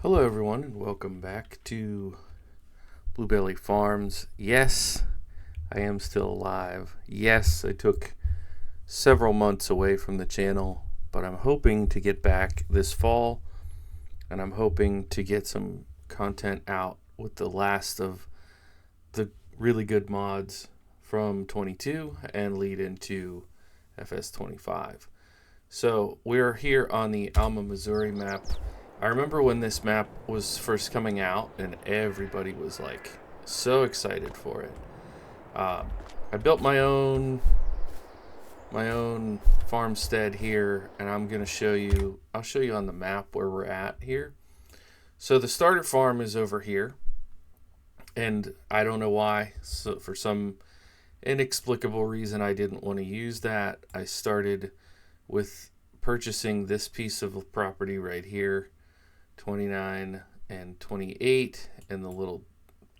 Hello everyone and welcome back to Bluebelly Farms. Yes, I am still alive. Yes, I took several months away from the channel, but I'm hoping to get back this fall, and I'm hoping to get some content out with the last of the really good mods from 22 and lead into FS25. So we're here on the Alma, Missouri map. I remember when this map was first coming out and everybody was like so excited for it. I built my own farmstead here, and I'm gonna show you. I'll show you on the map where we're at here. So the starter farm is over here, and I don't know why. So for some inexplicable reason, I didn't want to use that. I started with purchasing this piece of property right here, 29 and 28, and the little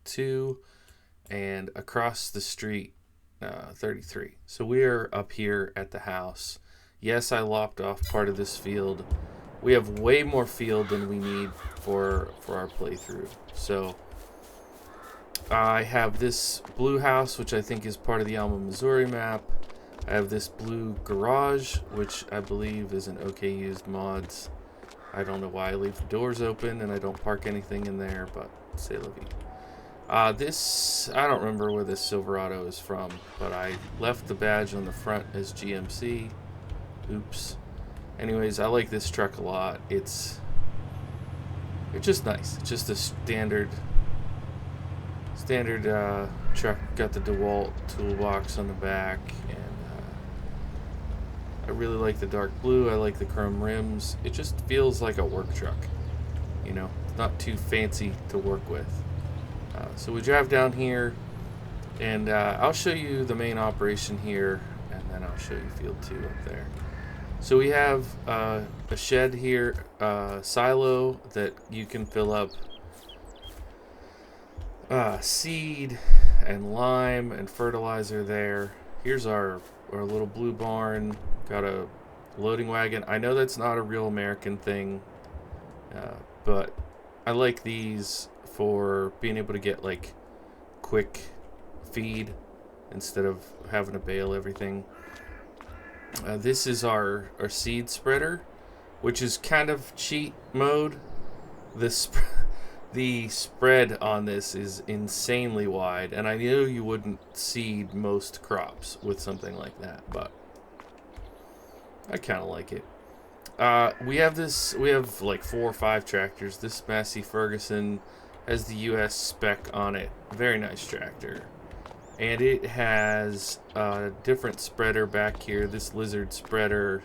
2, and across the street 33. So we are up here at the house. Yes, I lopped off part of this field. We have way more field than we need for our playthrough. So I have this blue house, which I think is part of the Alma, Missouri map. I have this blue garage, which I believe is an OK used mods. I don't know why I leave the doors open and I don't park anything in there, but c'est la vie. This, I don't remember where this Silverado is from, but I left the badge on the front as GMC. Oops. Anyways, I like this truck a lot. It's just nice. It's just a standard truck. Got the DeWalt toolbox on the back, and I really like the dark blue. I like the chrome rims. It just feels like a work truck. You know, it's not too fancy to work with. So we drive down here, and I'll show you the main operation here, and then I'll show you field 2 up there. So we have a shed here, silo that you can fill up seed and lime and fertilizer there. Here's our little blue barn. Got a loading wagon. I know that's not a real American thing, but I like these for being able to get like quick feed instead of having to bale everything. This is our seed spreader, which is kind of cheat mode. The spread on this is insanely wide, and I knew you wouldn't seed most crops with something like that, but I kind of like it. We have like 4 or 5 tractors. This Massey Ferguson has the US spec on it. Very nice tractor. And it has a different spreader back here. This lizard spreader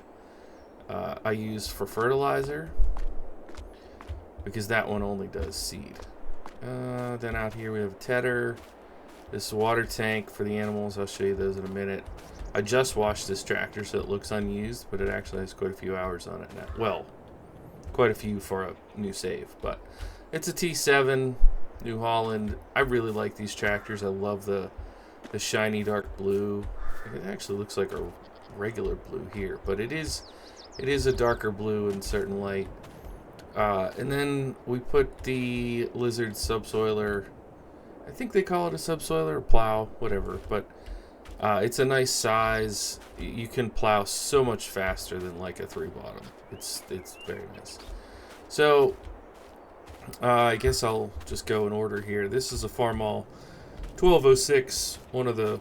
I use for fertilizer, because that one only does seed. Then out here we have a tedder. This water tank for the animals. I'll show you those in a minute. I just washed this tractor, so it looks unused, but it actually has quite a few hours on it now. Well, quite a few for a new save, but it's a T7 New Holland. I really like these tractors. I love the shiny dark blue. It actually looks like a regular blue here, but it is a darker blue in certain light. And then we put the lizard subsoiler. I think they call it a subsoiler or plow, whatever, but it's a nice size. You can plow so much faster than like a 3-bottom. It's very nice. So I guess I'll just go in order here. This is a Farmall 1206. One of the,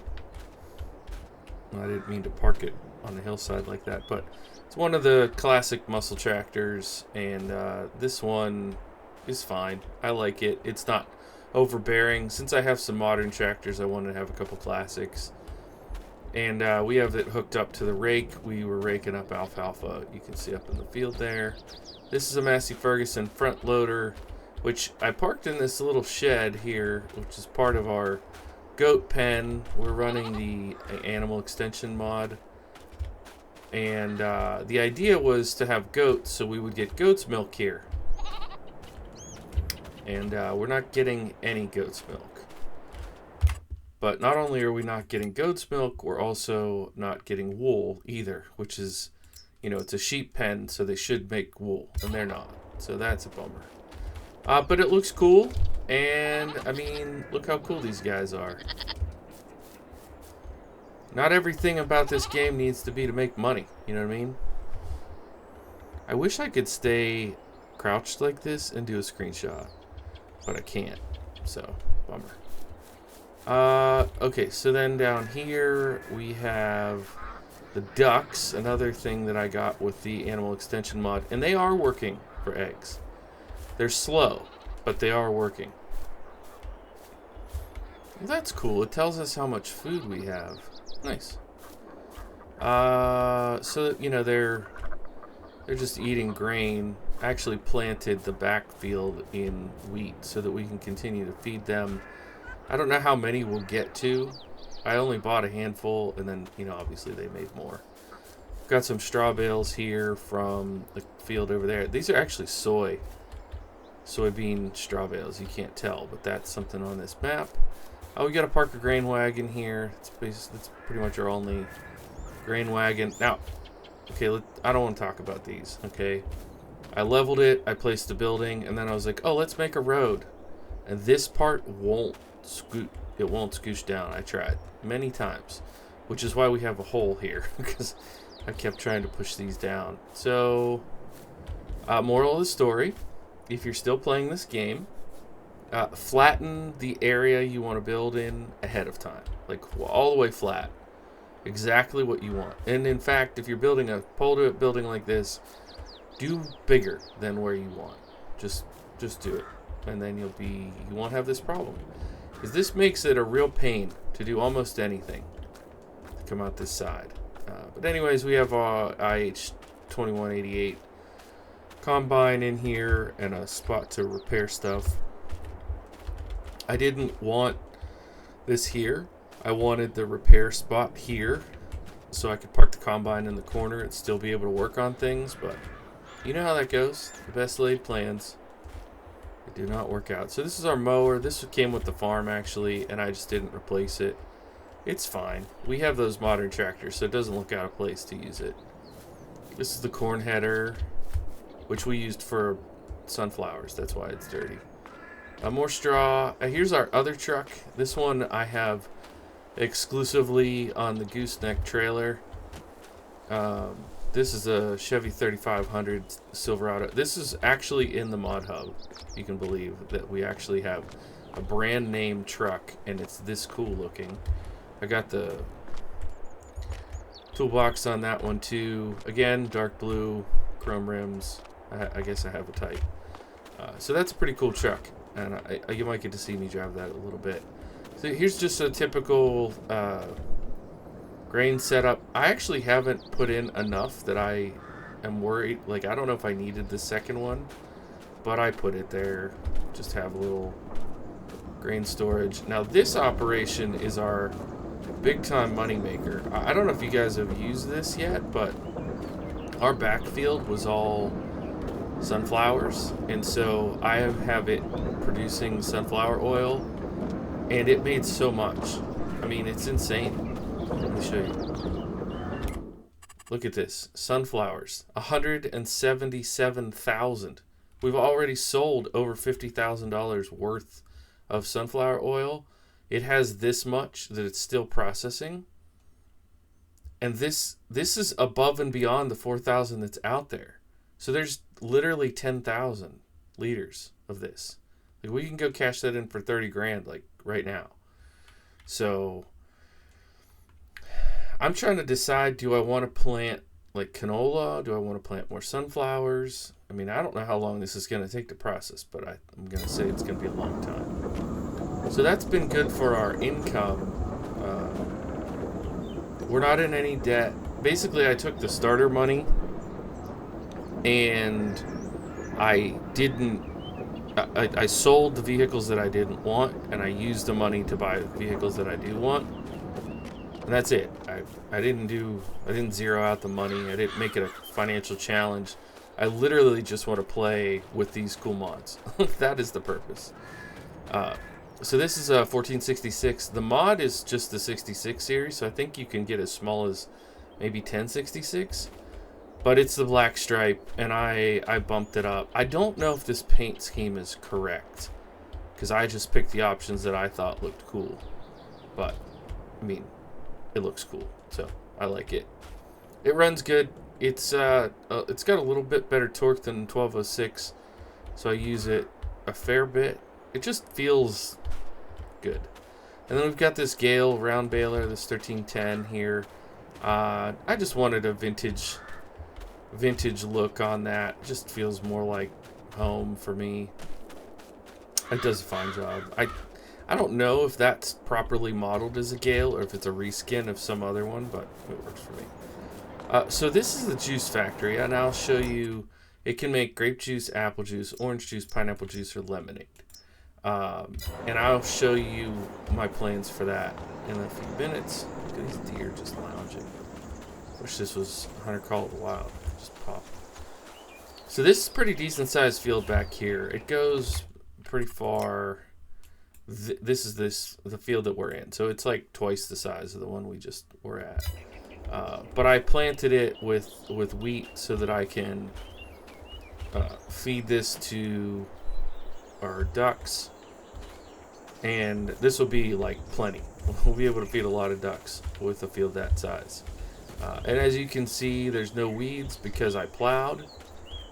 I didn't mean to park it on the hillside like that, but it's one of the classic muscle tractors, and this one is fine. I like it. It's not overbearing. Since I have some modern tractors, I wanted to have a couple classics. And we have it hooked up to the rake. We were raking up alfalfa. You can see up in the field there. This is a Massey Ferguson front loader, which I parked in this little shed here, which is part of our goat pen. We're running the animal extension mod. And the idea was to have goats, so we would get goat's milk here. And we're not getting any goat's milk. But not only are we not getting goat's milk, we're also not getting wool either, which is, you know, it's a sheep pen, so they should make wool, and they're not. So that's a bummer. But it looks cool, and I mean, look how cool these guys are. Not everything about this game needs to be to make money, you know what I mean? I wish I could stay crouched like this and do a screenshot, but I can't, so bummer. Okay, so then down here we have the ducks, another thing that I got with the animal extension mod, and they are working for eggs. They're slow, but they are working. Well, that's cool. It tells us how much food we have. Nice. So you know they're just eating grain. I actually planted the backfield in wheat so that we can continue to feed them. I don't know how many we'll get to. I only bought a handful, and then, you know, obviously they made more. Got some straw bales here from the field over there. These are actually soybean straw bales. You can't tell, but that's something on this map. Oh, we got a Parker grain wagon here. That's pretty much our only grain wagon. Now, okay, I don't want to talk about these, okay? I leveled it, I placed the building, and then I was like, oh, let's make a road. And this part won't scooch down. I tried many times, which is why we have a hole here, because I kept trying to push these down. So, moral of the story, if you're still playing this game, flatten the area you want to build in ahead of time, like all the way flat, exactly what you want. And in fact, if you're building a pole building like this, do bigger than where you want. Just do it, and then you won't have this problem. Because this makes it a real pain to do almost anything to come out this side. But anyways, we have our IH2188 combine in here and a spot to repair stuff. I didn't want this here. I wanted the repair spot here so I could park the combine in the corner and still be able to work on things. But you know how that goes. The best laid plans do not work out. So this is our mower. This came with the farm actually, and I just didn't replace it. It's fine. We have those modern tractors, so it doesn't look out of place to use it. This is the corn header, which we used for sunflowers. That's why it's dirty. More straw. Here's our other truck. This one I have exclusively on the gooseneck trailer. This is a Chevy 3500 Silverado. This is actually in the mod hub. You can believe that we actually have a brand name truck, and it's this cool looking. I got the toolbox on that one too. Again, dark blue, chrome rims. I guess I have a type. So that's a pretty cool truck, and you might get to see me drive that a little bit. So here's just a typical grain setup. I actually haven't put in enough that I am worried. Like, I don't know if I needed the second one, but I put it there. Just have a little grain storage. Now this operation is our big time money maker. I don't know if you guys have used this yet, but our backfield was all sunflowers, and so I have it producing sunflower oil, and it made so much. I mean, it's insane. Let me show you. Look at this. Sunflowers. 177,000. We've already sold over $50,000 worth of sunflower oil. It has this much that it's still processing. And this is above and beyond the 4,000 that's out there. So there's literally 10,000 liters of this. Like, we can go cash that in for 30 grand, like, right now. So I'm trying to decide, do I want to plant like canola? Do I want to plant more sunflowers? I mean, I don't know how long this is going to take to process, but I'm going to say it's going to be a long time. So that's been good for our income. We're not in any debt. Basically, I took the starter money and I sold the vehicles that I didn't want, and I used the money to buy vehicles that I do want. And that's it. I didn't zero out the money. I didn't make it a financial challenge. I literally just want to play with these cool mods. That is the purpose. So this is a 1466. The mod is just the 66 series, so I think you can get as small as maybe 1066. But it's the black stripe, and I bumped it up. I don't know if this paint scheme is correct, because I just picked the options that I thought looked cool. But, I mean, it looks cool, so I like it. It runs good. It's got a little bit better torque than 1206, so I use it a fair bit. It just feels good. And then we've got this Gale round baler, this 1310 here. I just wanted a vintage look on that. It just feels more like home for me. It does a fine job. I don't know if that's properly modeled as a Gale or if it's a reskin of some other one, but it works for me. So this is the juice factory, and I'll show you. It can make grape juice, apple juice, orange juice, pineapple juice, or lemonade. And I'll show you my plans for that in a few minutes. Look at these deer just lounging. Wish this was Hunter Call of the Wild. Just pop. So this is a pretty decent sized field back here. It goes pretty far. This is the field that we're in. So it's like twice the size of the one we just were at. But I planted it with wheat so that I can feed this to our ducks. And this will be like plenty. We'll be able to feed a lot of ducks with a field that size. And as you can see, there's no weeds because I plowed.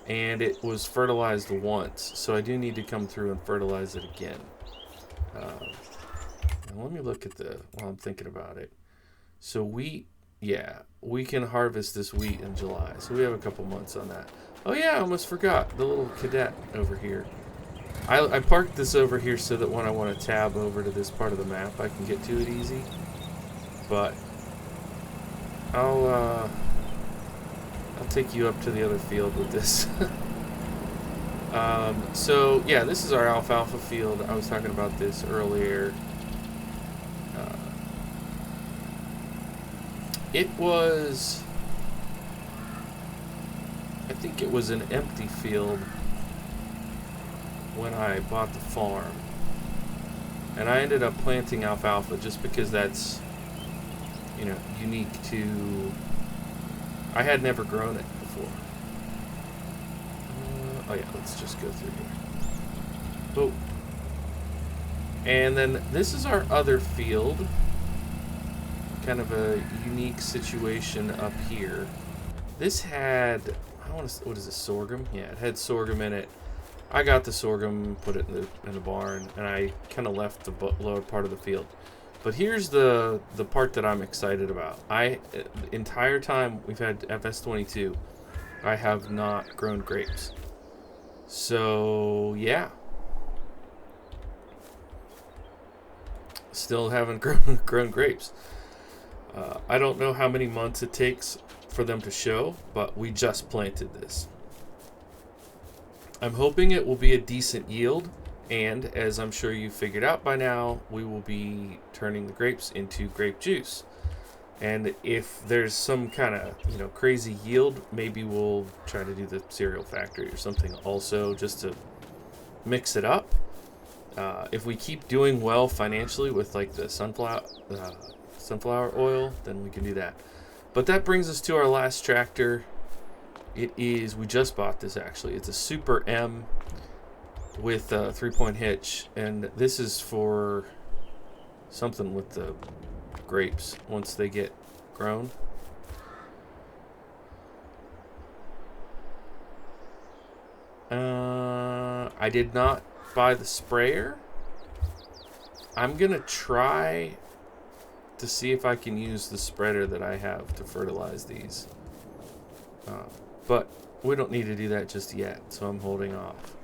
And it was fertilized once. So I do need to come through and fertilize it again. And let me look at while I'm thinking about it. So wheat, yeah, we can harvest this wheat in July. So we have a couple months on that. Oh yeah, I almost forgot the little cadet over here. I parked this over here so that when I want to tab over to this part of the map, I can get to it easy. But I'll take you up to the other field with this. So yeah, this is our alfalfa field. I was talking about this earlier. It was, I think it was an empty field when I bought the farm. And I ended up planting alfalfa just because that's, you know, unique to, I had never grown it before. Oh yeah, let's just go through here. Oh. And then this is our other field. Kind of a unique situation up here. This had, what is this, sorghum? Yeah, it had sorghum in it. I got the sorghum, put it in the barn, and I kind of left the lower part of the field. But here's the part that I'm excited about. The entire time we've had FS22, I have not grown grapes. So yeah, still haven't grown grapes. I don't know how many months it takes for them to show, but we just planted this. I'm hoping it will be a decent yield, and as I'm sure you figured out by now, we will be turning the grapes into grape juice. And if there's some kind of, you know, crazy yield, maybe we'll try to do the cereal factory or something also, just to mix it up. If we keep doing well financially with like the sunflower oil, then we can do that. But that brings us to our last tractor. We just bought this actually. It's a Super M with a 3-point hitch, and this is for something with the grapes once they get grown. I did not buy the sprayer. I'm gonna try to see if I can use the spreader that I have to fertilize these. But we don't need to do that just yet, so I'm holding off.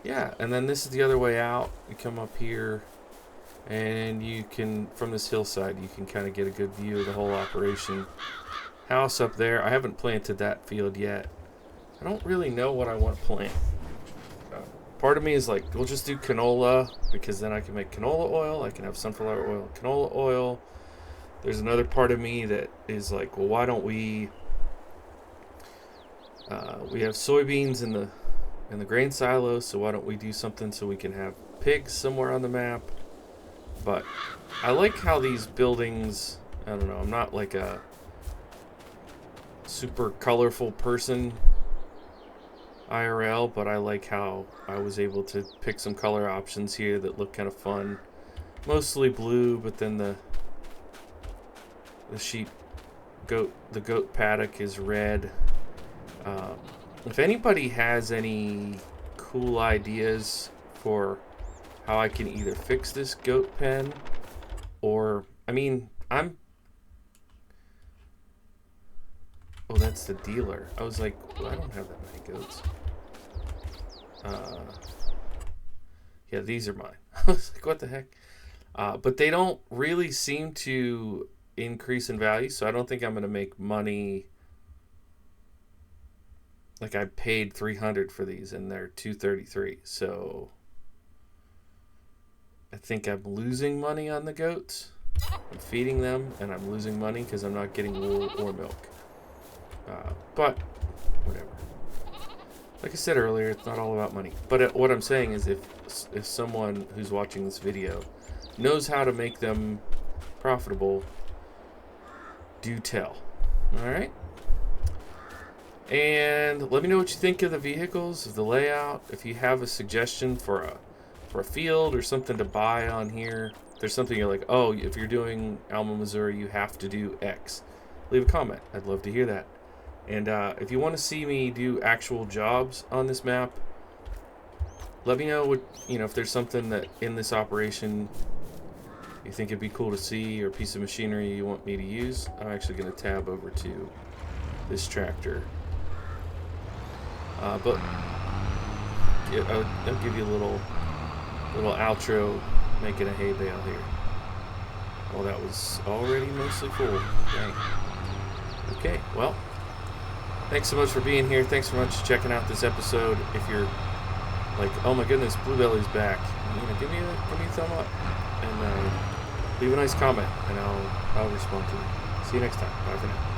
Yeah, and then this is the other way out. You come up here, and you can, from this hillside, you can kind of get a good view of the whole operation. House up there. I haven't planted that field yet. I don't really know what I want to plant. Part of me is like, we'll just do canola, because then I can make canola oil. I can have sunflower oil, canola oil. There's another part of me that is like, well, why don't we have soybeans in the grain silo, so why don't we do something so we can have pigs somewhere on the map? But I like how these buildings, I don't know, I'm not like a super colorful person IRL, but I like how I was able to pick some color options here that look kind of fun. Mostly blue, but then the goat paddock is red. If anybody has any cool ideas for how I can either fix this goat pen, or, I mean, oh, that's the dealer. I was like, well, I don't have that many goats. Yeah, these are mine. I was like, what the heck? But they don't really seem to increase in value, so I don't think I'm going to make money. Like, I paid $300 for these, and they're $233. So I think I'm losing money on the goats. I'm feeding them, and I'm losing money because I'm not getting wool or milk. But whatever. Like I said earlier, it's not all about money. But what I'm saying is, if someone who's watching this video knows how to make them profitable, do tell. All right. And let me know what you think of the vehicles, of the layout. If you have a suggestion for a field or something to buy on here, if there's something you're like, oh, if you're doing Alma, Missouri, you have to do X. Leave a comment. I'd love to hear that. And if you want to see me do actual jobs on this map, let me know if there's something that in this operation you think it'd be cool to see, or a piece of machinery you want me to use. I'm actually going to tab over to this tractor. But I'll give you a little outro, making a hay bale here. Oh, that was already mostly full. Dang. Okay, well, thanks so much for being here. Thanks so much for checking out this episode. If you're like, oh my goodness, Bluebelly's back, give me a thumb up and leave a nice comment, and I'll respond to it. See you next time. Bye for now.